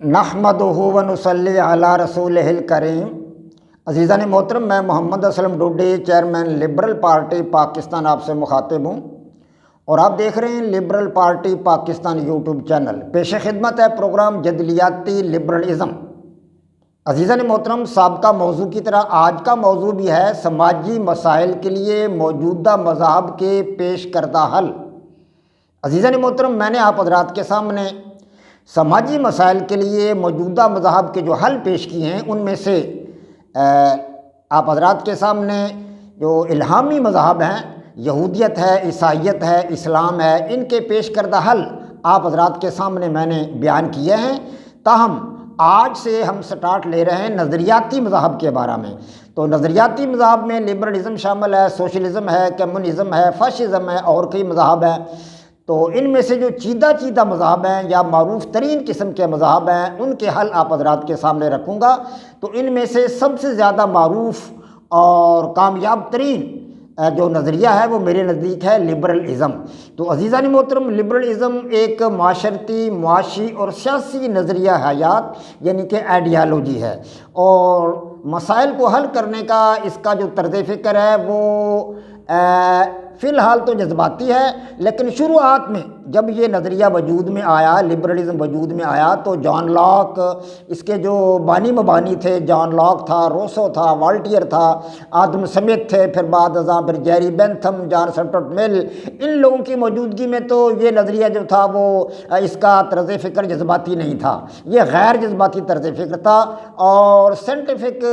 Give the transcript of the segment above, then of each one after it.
نحمدہ و نصلی علی رسولہ الکریم۔ عزیزان محترم، میں Muhammad Aslam Dodi, chairman liberal party Pakistan آپ سے مخاطب ہوں، اور آپ دیکھ رہے ہیں liberal party Pakistan YouTube channel. پیش خدمت ہے پروگرام جدلیاتی لبرلزم۔ عزیزان محترم، سابقہ موضوع کی طرح آج کا موضوع بھی ہے سماجی مسائل کے لیے موجودہ مذاہب کے پیش کردہ حل۔ عزیزان محترم، میں نے آپ حضرات کے سامنے سماجی مسائل کے لیے موجودہ مذاہب کے جو حل پیش کیے ہیں، ان میں سے آپ حضرات کے سامنے جو الہامی مذاہب ہیں، یہودیت ہے، عیسائیت ہے، اسلام ہے، ان کے پیش کردہ حل آپ حضرات کے سامنے میں نے بیان کیے ہیں۔ تاہم آج سے ہم سٹارٹ لے رہے ہیں نظریاتی مذاہب کے بارے میں۔ تو نظریاتی مذاہب میں لبرلزم شامل ہے، سوشلزم ہے، کمیونزم ہے، فاشزم ہے، اور کئی مذاہب ہیں۔ تو ان میں سے جو چیدہ مذاہب ہیں یا معروف ترین قسم کے مذاہب ہیں، ان کے حل آپ حضرات کے سامنے رکھوں گا۔ تو ان میں سے سب سے زیادہ معروف اور کامیاب ترین جو نظریہ ہے وہ میرے نزدیک ہے لبرلزم۔ تو عزیزان محترم، لبرلزم ایک معاشرتی، معاشی اور سیاسی نظریہ حیات یعنی کہ آئیڈیالوجی ہے، اور مسائل کو حل کرنے کا اس کا جو طرز فکر ہے وہ فی الحال تو جذباتی ہے، لیکن شروعات میں جب یہ نظریہ وجود میں آیا، لبرلزم وجود میں آیا، تو جان لاک اس کے جو بانی مبانی تھے، جان لاک تھا، روسو تھا، والٹیئر تھا، آدم سمتھ تھے، پھر بعد ازاں پھر جیری بینتھم، جان سٹرٹ مل، ان لوگوں کی موجودگی میں تو یہ نظریہ جو تھا وہ اس کا طرز فکر جذباتی نہیں تھا، یہ غیر جذباتی طرز فکر تھا، اور سائنٹیفک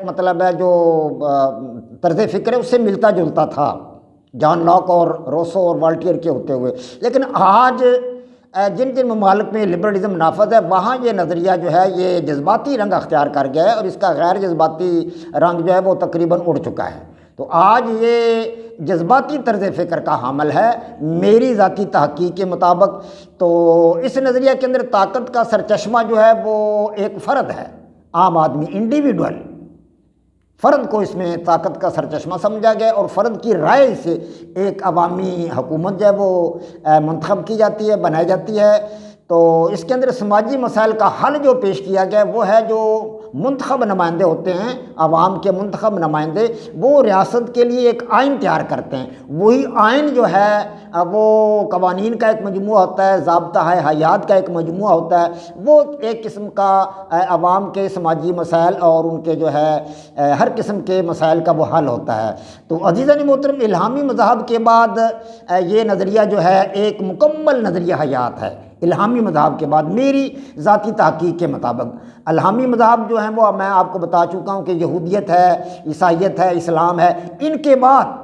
مطلب ہے جو طرز فکر ہے اس سے ملتا جلتا تھا، جان لاک اور روسو اور والٹیئر کے ہوتے ہوئے۔ لیکن آج جن ممالک میں لبرلزم نافذ ہے، وہاں یہ نظریہ جو ہے یہ جذباتی رنگ اختیار کر گیا ہے، اور اس کا غیر جذباتی رنگ جو ہے وہ تقریباً اڑ چکا ہے۔ تو آج یہ جذباتی طرز فکر کا حامل ہے میری ذاتی تحقیق کے مطابق۔ تو اس نظریہ کے اندر طاقت کا سرچشمہ جو ہے وہ ایک فرد ہے، عام آدمی، انڈیویڈول فرد کو اس میں طاقت کا سرچشمہ سمجھا گیا، اور فرد کی رائے سے ایک عوامی حکومت جو ہے وہ منتخب کی جاتی ہے، بنائی جاتی ہے۔ تو اس کے اندر سماجی مسائل کا حل جو پیش کیا گیا وہ ہے جو منتخب نمائندے ہوتے ہیں، عوام کے منتخب نمائندے، وہ ریاست کے لیے ایک آئین تیار کرتے ہیں۔ وہی آئین جو ہے وہ قوانین کا ایک مجموعہ ہوتا ہے، ضابطہ حیات کا ایک مجموعہ ہوتا ہے، وہ ایک قسم کا عوام کے سماجی مسائل اور ان کے جو ہے ہر قسم کے مسائل کا وہ حل ہوتا ہے۔ تو عزیزان محترم، الہامی مذاہب کے بعد یہ نظریہ جو ہے ایک مکمل نظریہ حیات ہے۔ الہامی مذاہب کے بعد میری ذاتی تحقیق کے مطابق الہامی مذاہب جو ہیں وہ میں آپ کو بتا چکا ہوں کہ یہودیت ہے، عیسائیت ہے، اسلام ہے، ان کے بعد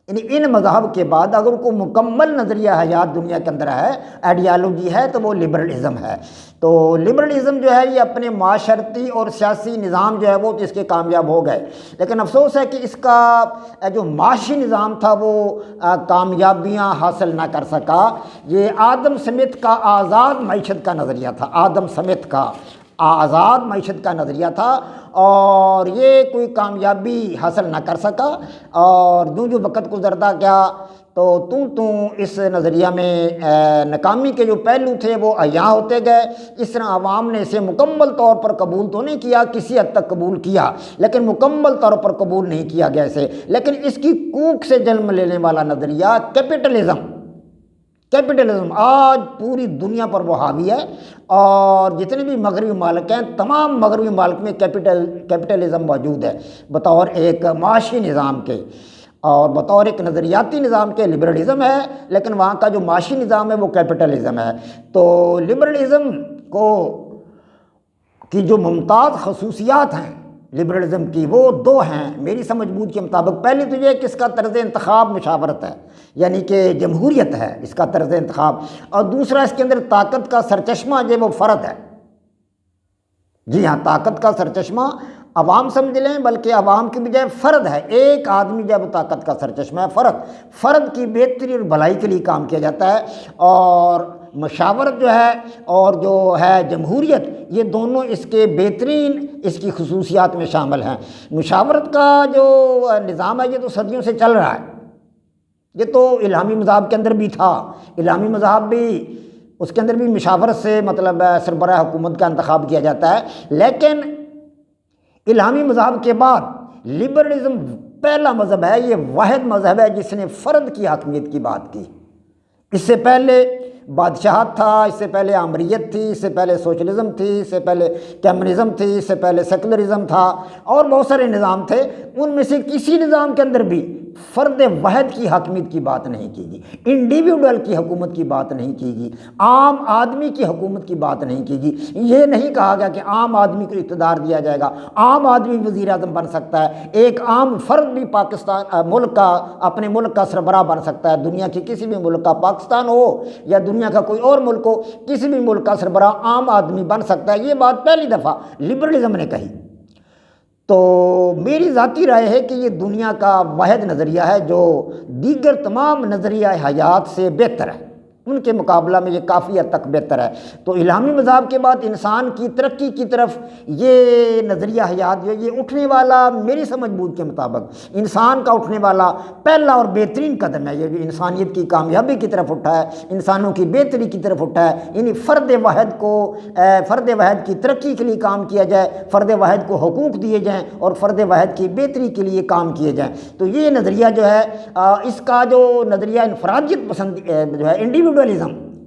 یعنی ان مذاہب کے بعد اگر کوئی مکمل نظریہ حیات دنیا کے اندر ہے، آئیڈیالوجی ہے، تو وہ لبرلزم ہے۔ تو لبرلزم جو ہے یہ اپنے معاشرتی اور سیاسی نظام جو ہے وہ تو اس کے کامیاب ہو گئے، لیکن افسوس ہے کہ اس کا جو معاشی نظام تھا وہ کامیابیاں حاصل نہ کر سکا۔ یہ آدم سمتھ کا آزاد معیشت کا نظریہ تھا، آدم سمتھ کا آزاد معیشت کا نظریہ تھا، اور یہ کوئی کامیابی حاصل نہ کر سکا، اور جو وقت گزرتا گیا تو اس نظریہ میں ناکامی کے جو پہلو تھے وہ عیاں ہوتے گئے۔ اس طرح عوام نے اسے مکمل طور پر قبول تو نہیں کیا، کسی حد تک قبول کیا، لیکن مکمل طور پر قبول نہیں کیا گیا اسے۔ لیکن اس کی کوکھ سے جنم لینے والا نظریہ کیپٹلزم آج پوری دنیا پر وہ حاوی ہے، اور جتنے بھی مغربی ممالک ہیں، تمام مغربی ممالک میں کیپٹلزم موجود ہے بطور ایک معاشی نظام کے، اور بطور ایک نظریاتی نظام کے لبرلزم ہے، لیکن وہاں کا جو معاشی نظام ہے وہ کیپٹلزم ہے۔ تو لبرلزم کی جو ممتاز خصوصیات ہیں لبرلزم کی وہ دو ہیں میری سمجھ بوجھ کے مطابق۔ پہلی تو یہ کہ اس کا طرز انتخاب مشاورت ہے، یعنی کہ جمہوریت ہے اس کا طرز انتخاب، اور دوسرا اس کے اندر طاقت کا سرچشمہ جو وہ فرد ہے۔ جی ہاں، طاقت کا سرچشمہ عوام سمجھ لیں، بلکہ عوام کی بجائے فرد ہے، ایک آدمی جب طاقت کا سرچشمہ ہے، فرد کی بہتری اور بھلائی کے لیے کام کیا جاتا ہے۔ اور مشاورت جو ہے اور جو ہے جمہوریت، یہ دونوں اس کے بہترین اس کی خصوصیات میں شامل ہیں۔ مشاورت کا جو نظام ہے یہ تو صدیوں سے چل رہا ہے، یہ تو الہامی مذاہب کے اندر بھی تھا، الہامی مذاہب بھی اس کے اندر بھی مشاورت سے مطلب سربراہ حکومت کا انتخاب کیا جاتا ہے، لیکن الہامی مذہب کے بعد لبرلزم پہلا مذہب ہے، یہ واحد مذہب ہے جس نے فرد کی حاکمیت کی بات کی۔ اس سے پہلے بادشاہت تھا، اس سے پہلے آمریت تھی، اس سے پہلے سوشلزم تھی، اس سے پہلے کمیونزم تھی، اس سے پہلے سیکولرزم تھا، اور بہت سارے نظام تھے۔ ان میں سے کسی نظام کے اندر بھی فرد واحد کی حاکمیت کی بات نہیں کی گئی، انڈیویڈول کی حکومت کی بات نہیں کی گئی، عام آدمی کی حکومت کی بات نہیں کی گئی۔ یہ نہیں کہا گیا کہ عام آدمی کو اقتدار دیا جائے گا، عام آدمی وزیر اعظم بن سکتا ہے، ایک عام فرد بھی پاکستان ملک کا اپنے ملک کا سربراہ بن سکتا ہے، دنیا کے کسی بھی ملک کا، پاکستان ہو یا دنیا کا کوئی اور ملک ہو، کسی بھی ملک کا سربراہ عام آدمی بن سکتا ہے۔ یہ بات پہلی دفعہ لبرلزم نے کہی۔ تو میری ذاتی رائے ہے کہ یہ دنیا کا واحد نظریہ ہے جو دیگر تمام نظریہ حیات سے بہتر ہے، ان کے مقابلہ میں یہ کافی حد تک بہتر ہے۔ تو الہامی مذہب کے بعد انسان کی ترقی کی طرف یہ نظریہ حیات جو یہ اٹھنے والا، میری سمجھ بوجھ کے مطابق انسان کا اٹھنے والا پہلا اور بہترین قدم ہے، یہ جو انسانیت کی کامیابی کی طرف اٹھا ہے، انسانوں کی بہتری کی طرف اٹھا ہے، یعنی فرد واحد کی ترقی کے لیے کام کیا جائے، فرد واحد کو حقوق دیے جائیں اور فرد واحد کی بہتری کے لیے کام کیے جائیں۔ تو یہ نظریہ جو ہے اس کا جو نظریہ انفرادیت پسند جو ہے انڈیویڈولزم،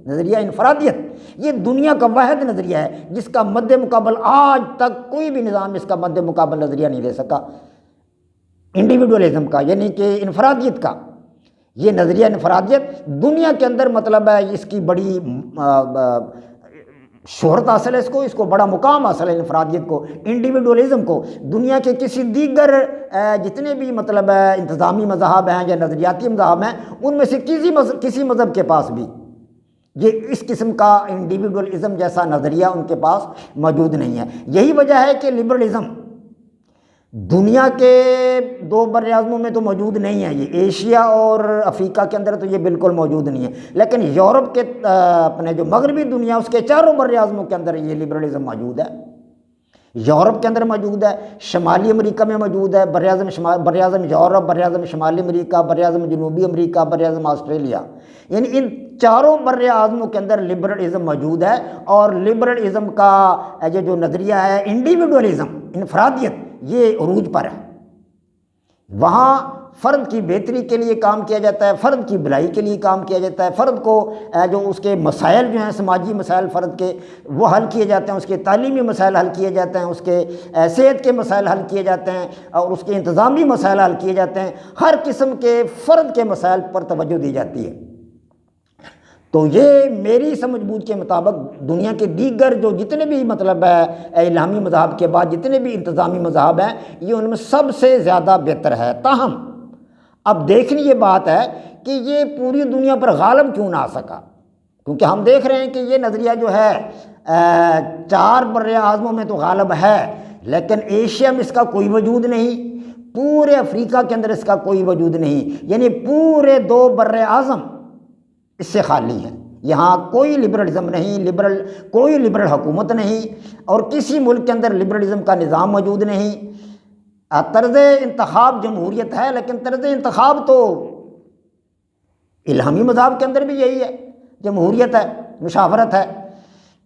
نظریہ انفرادیت، یہ دنیا کا واحد نظریہ ہے جس کا مد مقابل آج تک کوئی بھی نظام اس کا مد مقابل نظریہ نہیں دے سکا، انڈیویڈولزم کا، یعنی کہ انفرادیت کا۔ یہ نظریہ انفرادیت دنیا کے اندر مطلب ہے اس کی بڑی شہرت حاصل ہے، اس کو بڑا مقام حاصل ہے، انفرادیت کو، انڈیویڈولزم کو۔ دنیا کے کسی دیگر جتنے بھی مطلب انتظامی مذاہب ہیں یا نظریاتی مذاہب ہیں، ان میں سے کسی مذہب کے پاس بھی یہ اس قسم کا انڈیویڈولزم جیسا نظریہ ان کے پاس موجود نہیں ہے۔ یہی وجہ ہے کہ لبرلزم دنیا کے دو بر اعظموں میں تو موجود نہیں ہے، یہ ایشیا اور افریقہ کے اندر تو یہ بالکل موجود نہیں ہے، لیکن یورپ کے اپنے جو مغربی دنیا اس کے چاروں بر اعظموں کے اندر یہ لبرلزم موجود ہے۔ یورپ کے اندر موجود ہے، شمالی امریکہ میں موجود ہے، بر اعظم یورپ، بر اعظم شمالی امریکہ، بر اعظم جنوبی امریکہ، بر اعظم آسٹریلیا، یعنی ان چاروں بر اعظموں کے اندر لبرلزم موجود ہے۔ اور لبرلزم کا یہ جو نظریہ ہے انڈیویڈولزم، انفرادیت، یہ عروج پر ہے۔ وہاں فرد کی بہتری کے لیے کام کیا جاتا ہے، فرد کی بھلائی کے لیے کام کیا جاتا ہے، فرد کو جو اس کے مسائل جو ہیں سماجی مسائل فرد کے وہ حل کیے جاتے ہیں، اس کے تعلیمی مسائل حل کیے جاتے ہیں، اس کے صحت کے مسائل حل کیے جاتے ہیں، اور اس کے انتظامی مسائل حل کیے جاتے ہیں، ہر قسم کے فرد کے مسائل پر توجہ دی جاتی ہے۔ تو یہ میری سمجھ بوجھ کے مطابق دنیا کے دیگر جو جتنے بھی مطلب الہامی مذاہب کے بعد جتنے بھی انتظامی مذاہب ہیں، یہ ان میں سب سے زیادہ بہتر ہے۔ تاہم اب دیکھنی یہ بات ہے کہ یہ پوری دنیا پر غالب کیوں نہ آ سکا، کیونکہ ہم دیکھ رہے ہیں کہ یہ نظریہ جو ہے چار بر اعظموں میں تو غالب ہے، لیکن ایشیا میں اس کا کوئی وجود نہیں، پورے افریقہ کے اندر اس کا کوئی وجود نہیں، یعنی پورے دو بر اعظم اس سے خالی ہے۔ یہاں کوئی لبرلزم نہیں، کوئی لبرل حکومت نہیں، اور کسی ملک کے اندر لبرلزم کا نظام موجود نہیں۔ طرز انتخاب جمہوریت ہے، لیکن طرز انتخاب تو الہامی مذہب کے اندر بھی یہی ہے، جمہوریت ہے، مشاورت ہے۔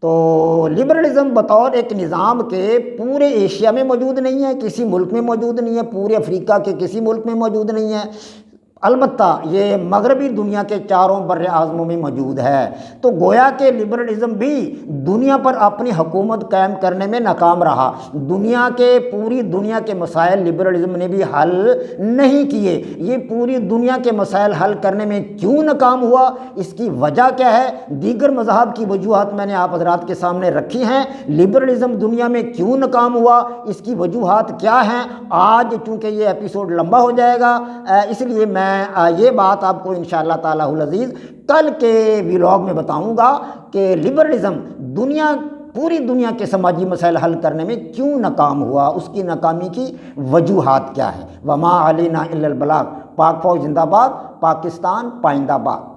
تو لبرلزم بطور ایک نظام کے پورے ایشیا میں موجود نہیں ہے، کسی ملک میں موجود نہیں ہے، پورے افریقہ کے کسی ملک میں موجود نہیں ہے، البتہ یہ مغربی دنیا کے چاروں بر اعظموں میں موجود ہے۔ تو گویا کہ لبرلزم بھی دنیا پر اپنی حکومت قائم کرنے میں ناکام رہا، پوری دنیا کے مسائل لبرلزم نے بھی حل نہیں کیے۔ یہ پوری دنیا کے مسائل حل کرنے میں کیوں ناکام ہوا، اس کی وجہ کیا ہے؟ دیگر مذاہب کی وجوہات میں نے آپ حضرات کے سامنے رکھی ہیں۔ لبرلزم دنیا میں کیوں ناکام ہوا، اس کی وجوہات کیا ہیں؟ آج چونکہ یہ ایپیسوڈ لمبا ہو جائے گا، اس لیے میں یہ بات آپ کو انشاءاللہ تعالی العزیز کل کے ویلاگ میں بتاؤں گا کہ لبرلزم پوری دنیا کے سماجی مسائل حل کرنے میں کیوں ناکام ہوا، اس کی ناکامی کی وجوہات کیا ہیں۔ وما علینا الا البلاغ۔ پاک فوج زندہ باد، پاکستان پائندہ باد۔